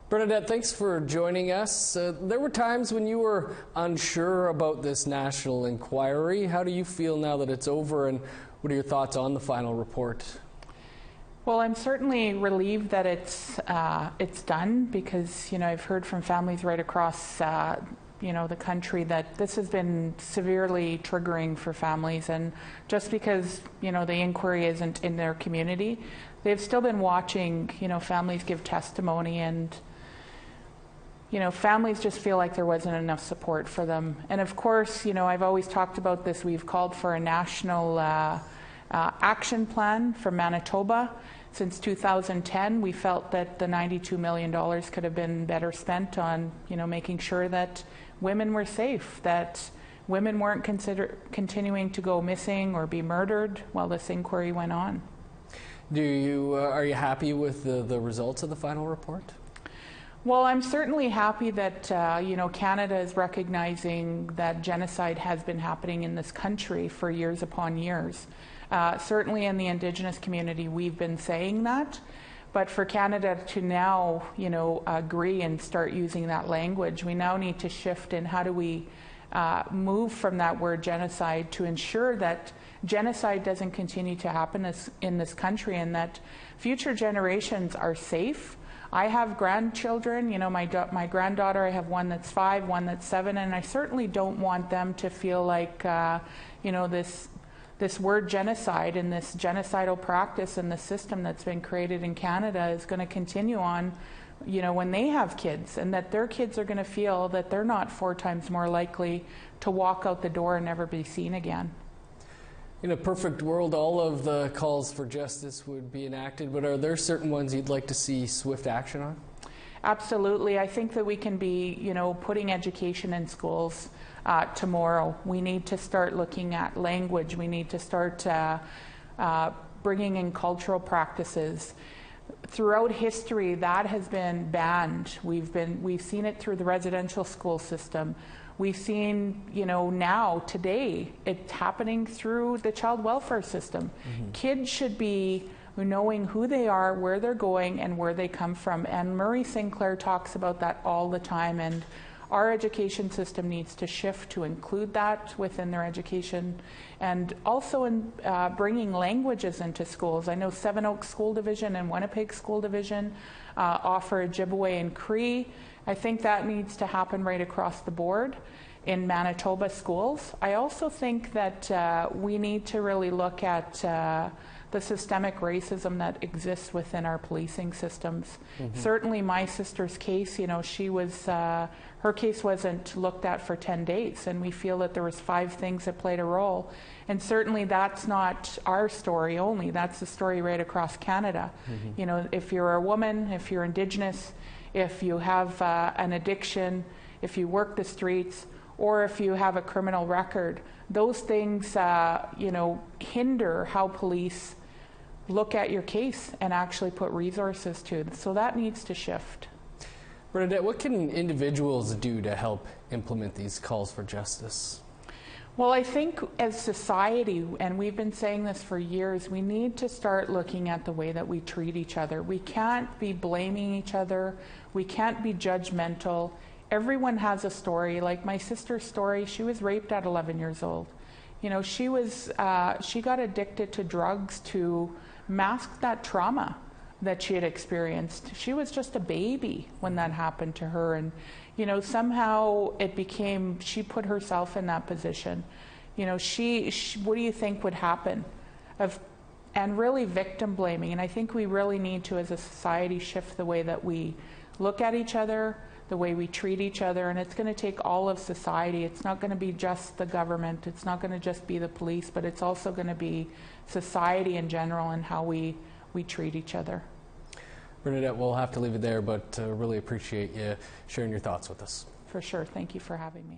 Bernadette, thanks for joining us. There were times when you were unsure about this national inquiry. How do you feel now that it's over, and what are your thoughts on the final report? Well, I'm certainly relieved that it's done, because I've heard from families right across the country that this has been severely triggering for families, and just because the inquiry isn't in their community, they've still been watching families give testimony, and families just feel like there wasn't enough support for them. And of course, I've always talked about this. We've called for a national action plan for Manitoba. Since 2010, we felt that the $92 million could have been better spent on, making sure that women were safe, that women weren't continuing to go missing or be murdered while this inquiry went on. Are you happy with the results of the final report? Well, I'm certainly happy that Canada is recognizing that genocide has been happening in this country for years upon years. Certainly in the Indigenous community, we've been saying that, but for Canada to now, agree and start using that language, we now need to shift in how do we move from that word genocide to ensure that genocide doesn't continue to happen in this country, and that future generations are safe. I have grandchildren, my granddaughter, I have one that's 5, one that's 7, and I certainly don't want them to feel like, this word genocide and this genocidal practice and the system that's been created in Canada is going to continue on, when they have kids, and that their kids are going to feel that they're not 4 times more likely to walk out the door and never be seen again. In a perfect world, all of the calls for justice would be enacted, but are there certain ones you'd like to see swift action on? Absolutely. I think that we can be, putting education in schools tomorrow. We need to start looking at language. We need to start bringing in cultural practices. Throughout history, that has been banned. We've seen it through the residential school system. We've seen, now, today, it's happening through the child welfare system. Mm-hmm. Kids should be knowing who they are, where they're going, and where they come from. And Murray Sinclair talks about that all the time. And our education system needs to shift to include that within their education, and also in bringing languages into schools. I know Seven Oaks School Division and Winnipeg School Division offer Ojibwe and Cree. I think that needs to happen right across the board in Manitoba schools. I also think that we need to really look at the systemic racism that exists within our policing systems. Mm-hmm. Certainly my sister's case, she was, her case wasn't looked at for 10 days, and we feel that there was 5 things that played a role. And certainly that's not our story only, that's the story right across Canada. Mm-hmm. If you're a woman, if you're Indigenous, if you have an addiction, if you work the streets, or if you have a criminal record, those things, hinder how police look at your case and actually put resources to it. So that needs to shift. Bernadette, what can individuals do to help implement these calls for justice? Well, I think as society, and we've been saying this for years, we need to start looking at the way that we treat each other. We can't be blaming each other. We can't be judgmental. Everyone has a story. Like my sister's story, she was raped at 11 years old. She got addicted to drugs to mask that trauma that she had experienced. She was just a baby when that happened to her, and somehow it became, she put herself in that position. She what do you think would happen? And really victim blaming. And I think we really need to, as a society, shift the way that we look at each other, the way we treat each other, and it's going to take all of society. It's not going to be just the government, it's not going to just be the police, but it's also going to be society in general and how we treat each other. Bernadette, we'll have to leave it there, but really appreciate you sharing your thoughts with us. For sure. Thank you for having me.